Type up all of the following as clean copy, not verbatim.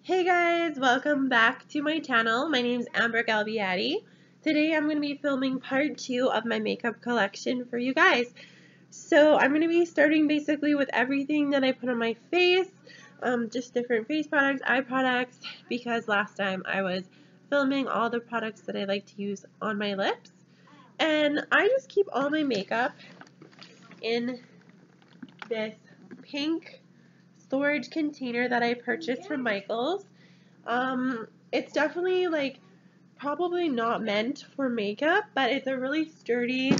Hey guys, welcome back to my channel. My name is Galbiati. Today I'm going to be filming part 2 of my makeup collection for you guys. So I'm going to be starting basically with everything that I put on my face, just different face products, eye products, because last time I was filming all the products that I like to use on my lips. And I just keep all my makeup in this pink storage container that I purchased from Michael's. It's definitely like probably not meant for makeup, but it's a really sturdy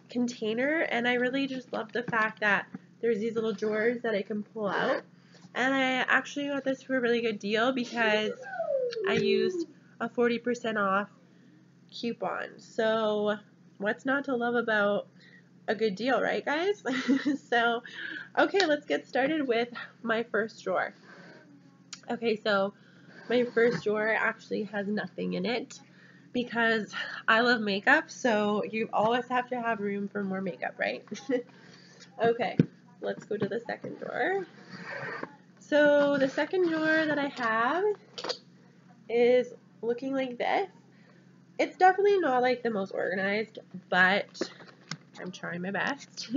container, and I really just love the fact that there's these little drawers that I can pull out. And I actually got this for a really good deal because I used a 40% off coupon. So what's not to love about a good deal, right guys? So okay, let's get started with my first drawer. Okay, so my first drawer actually has nothing in it because I love makeup, so you always have to have room for more makeup, right? Okay, let's go to the second drawer. So the second drawer that I have is looking like this. It's definitely not like the most organized, but I'm trying my best.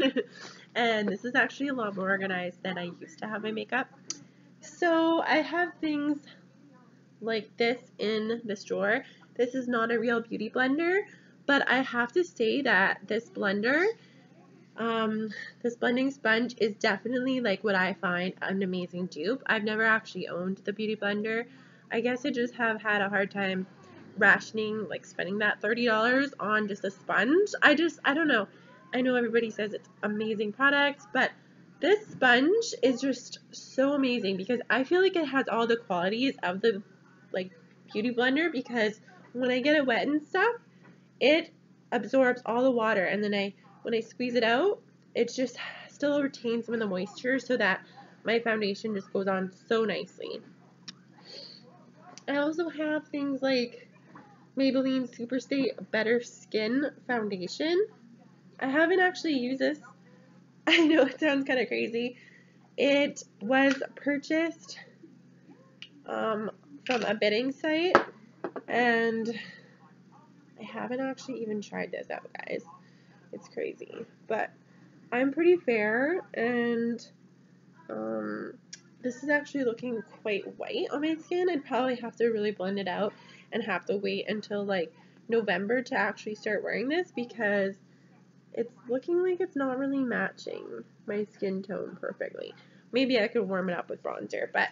And this is actually a lot more organized than I used to have my makeup. So I have things like this in this drawer. This is not a real beauty blender, but I have to say that this blender, this blending sponge is definitely like what I find an amazing dupe. I've never actually owned the beauty blender. I guess I just have had a hard time rationing, like spending that $30 on just a sponge. I don't know. I know everybody says it's amazing products, but this sponge is just so amazing because I feel like it has all the qualities of the like beauty blender, because when I get it wet and stuff, it absorbs all the water, and then when I squeeze it out, it just still retains some of the moisture so that my foundation just goes on so nicely. I also have things like Maybelline Superstay Better Skin Foundation. I haven't actually used this. I know it sounds kind of crazy. It was purchased from a bidding site, and I haven't actually even tried this out, guys. It's crazy, but I'm pretty fair, and this is actually looking quite white on my skin. I'd probably have to really blend it out and have to wait until like November to actually start wearing this, because it's looking like it's not really matching my skin tone perfectly. Maybe I could warm it up with bronzer, but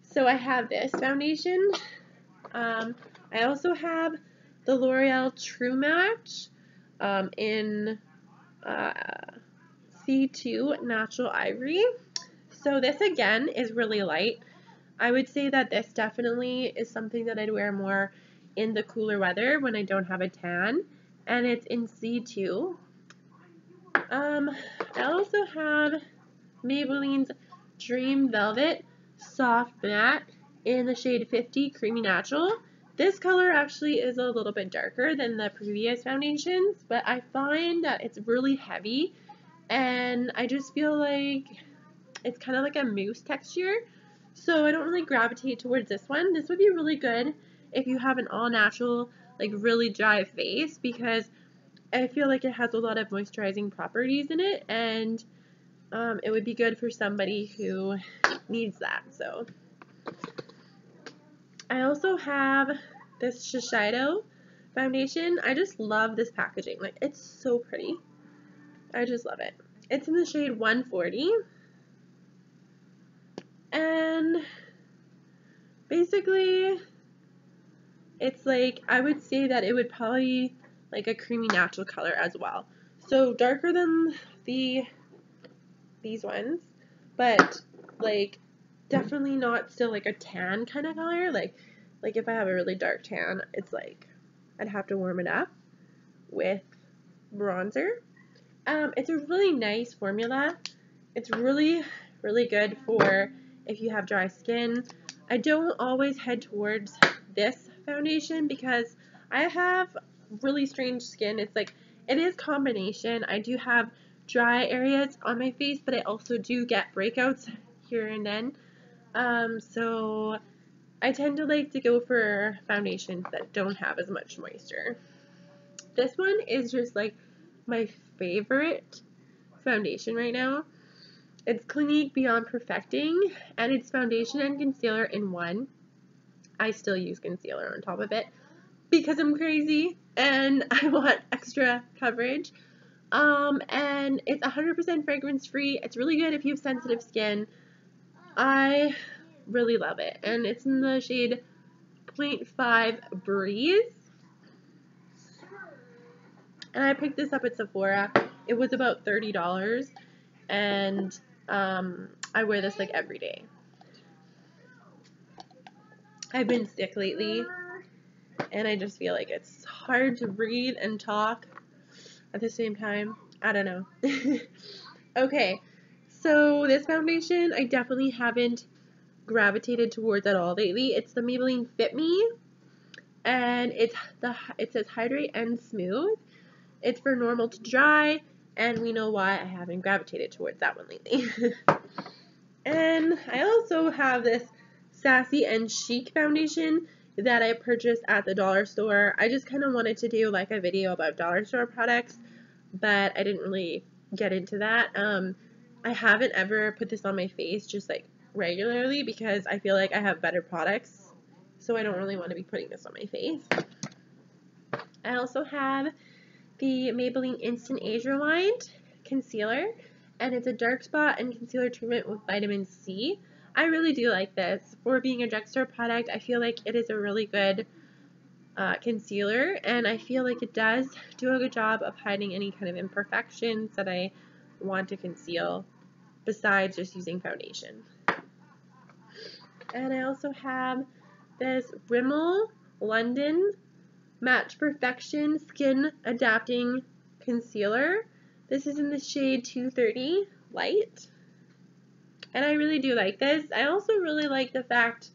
so I have this foundation. I also have the L'Oreal True Match in C2 Natural Ivory. So this again is really light. I would say that this definitely is something that I'd wear more in the cooler weather when I don't have a tan, and it's in C2. I also have Maybelline's Dream Velvet Soft Matte in the shade 50 Creamy Natural. This color actually is a little bit darker than the previous foundations, but I find that it's really heavy, and I just feel like it's kind of like a mousse texture, so I don't really gravitate towards this one. This would be really good if you have an all-natural, like really dry face, because I feel like it has a lot of moisturizing properties in it, and it would be good for somebody who needs that. So I also have this Shiseido foundation. I just love this packaging. Like, it's so pretty. I just love it. It's in the shade 140. And basically, it's like, I would say that it would probably like a creamy natural color as well. So darker than these ones, but like definitely not still like a tan kind of color. Like if I have a really dark tan, it's like I'd have to warm it up with bronzer. It's a really nice formula. It's really, really good for if you have dry skin. I don't always head towards this foundation because I have really strange skin. It's like, it is combination. I do have dry areas on my face, but I also do get breakouts here and then. So I tend to like to go for foundations that don't have as much moisture. This one is just like my favorite foundation right now. It's Clinique Beyond Perfecting, and it's foundation and concealer in one. I still use concealer on top of it because I'm crazy and I want extra coverage. And it's 100% fragrance free. It's really good if you have sensitive skin. I really love it. And it's in the shade 0.5 Breeze. And I picked this up at Sephora. It was about $30. And I wear this like every day. I've been sick lately. And I just feel like it's hard to breathe and talk at the same time. I don't know. Okay, so this foundation I definitely haven't gravitated towards at all lately. It's the Maybelline Fit Me, and it says hydrate and smooth. It's for normal to dry, and we know why I haven't gravitated towards that one lately. And I also have this Sassy and Chic foundation that I purchased at the dollar store. I just kind of wanted to do like a video about dollar store products, but I didn't really get into that. I haven't ever put this on my face just like regularly because I feel like I have better products, so I don't really want to be putting this on my face. I also have the Maybelline Instant Age Rewind concealer, and it's a dark spot and concealer treatment with vitamin C. I really do like this. For being a drugstore product, I feel like it is a really good concealer, and I feel like it does do a good job of hiding any kind of imperfections that I want to conceal besides just using foundation. And I also have this Rimmel London Match Perfection Skin Adapting Concealer. This is in the shade 230 Light. And I really do like this. I also really like the fact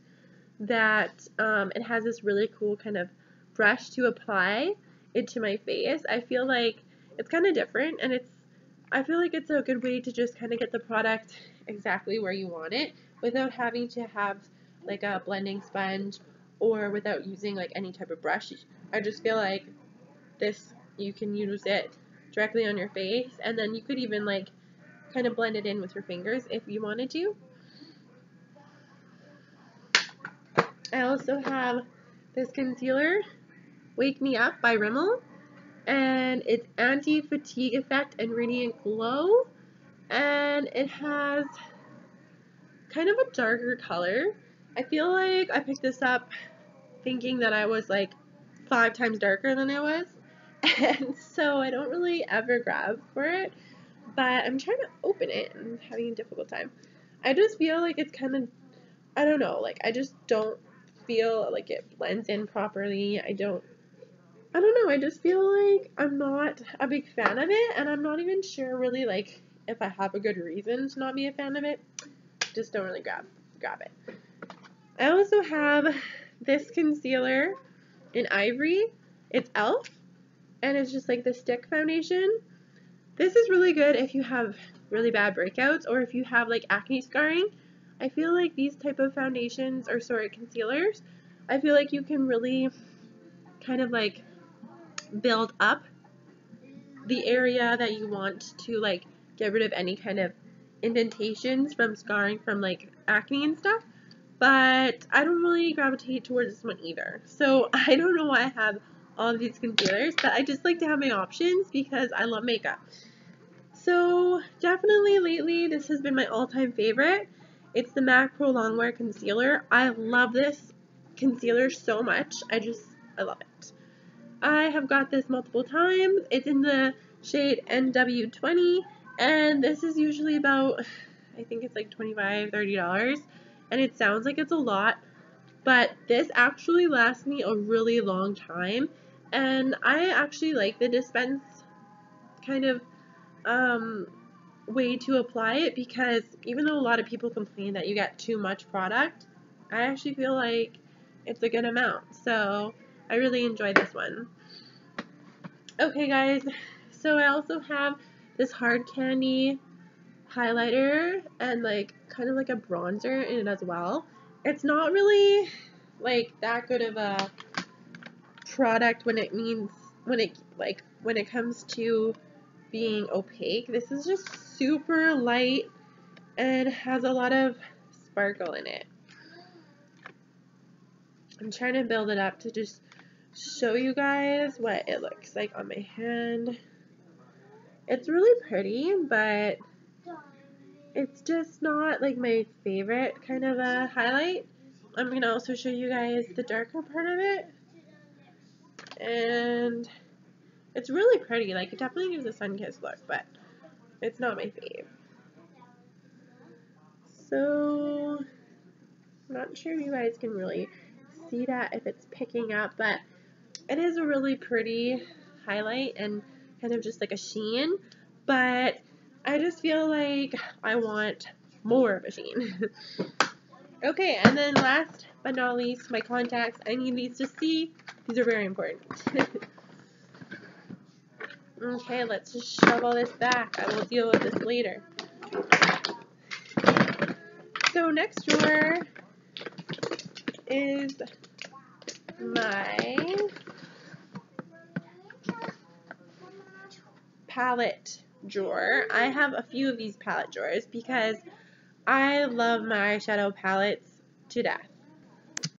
that it has this really cool kind of brush to apply it to my face. I feel like it's kind of different, and I feel like it's a good way to just kind of get the product exactly where you want it without having to have like a blending sponge or without using like any type of brush. I just feel like this, you can use it directly on your face, and then you could even like kind of blend it in with your fingers if you wanted to. I also have this concealer, Wake Me Up by Rimmel, and it's anti-fatigue effect and radiant glow, and it has kind of a darker color. I feel like I picked this up thinking that I was like 5 times darker than I was, and so I don't really ever grab for it, but I'm trying to open it and I'm having a difficult time. I just feel like it's kind of, I don't know, like I just don't feel like it blends in properly. I don't know, I just feel like I'm not a big fan of it, and I'm not even sure really like if I have a good reason to not be a fan of it. Just don't really grab it. I also have this concealer in Ivory. It's e.l.f. and it's just like the stick foundation. This is really good if you have really bad breakouts or if you have like acne scarring. I feel like these type of foundations, or sorry, concealers, I feel like you can really kind of like build up the area that you want to like get rid of any kind of indentations from scarring from like acne and stuff. But I don't really gravitate towards this one either. So I don't know why I have all of these concealers, but I just like to have my options because I love makeup. So definitely lately this has been my all-time favorite. It's the MAC Pro Longwear Concealer. I love this concealer so much. I love it. I have got this multiple times. It's in the shade NW20, and this is usually about, I think it's like $25, $30, and it sounds like it's a lot, but this actually lasts me a really long time, and I actually like the dispense kind of way to apply it, because even though a lot of people complain that you get too much product, I actually feel like it's a good amount, so I really enjoy this one. Okay guys, so I also have this hard candy highlighter and like kind of like a bronzer in it as well. It's not really like that good of a product when it comes to being opaque. This is just super light and has a lot of sparkle in it. I'm trying to build it up to just show you guys what it looks like on my hand. It's really pretty, but it's just not like my favorite kind of a highlight. I'm going to also show you guys the darker part of it. And it's really pretty. Like, it definitely gives a sun-kissed look, but it's not my fave. So, I'm not sure if you guys can really see that, if it's picking up, but it is a really pretty highlight and kind of just like a sheen, but I just feel like I want more of a sheen. Okay, and then last but not least, my contacts. I need these to see. These are very important. Okay, let's just shove all this back. I will deal with this later. So next drawer is my palette drawer. I have a few of these palette drawers because I love my eyeshadow palettes to death.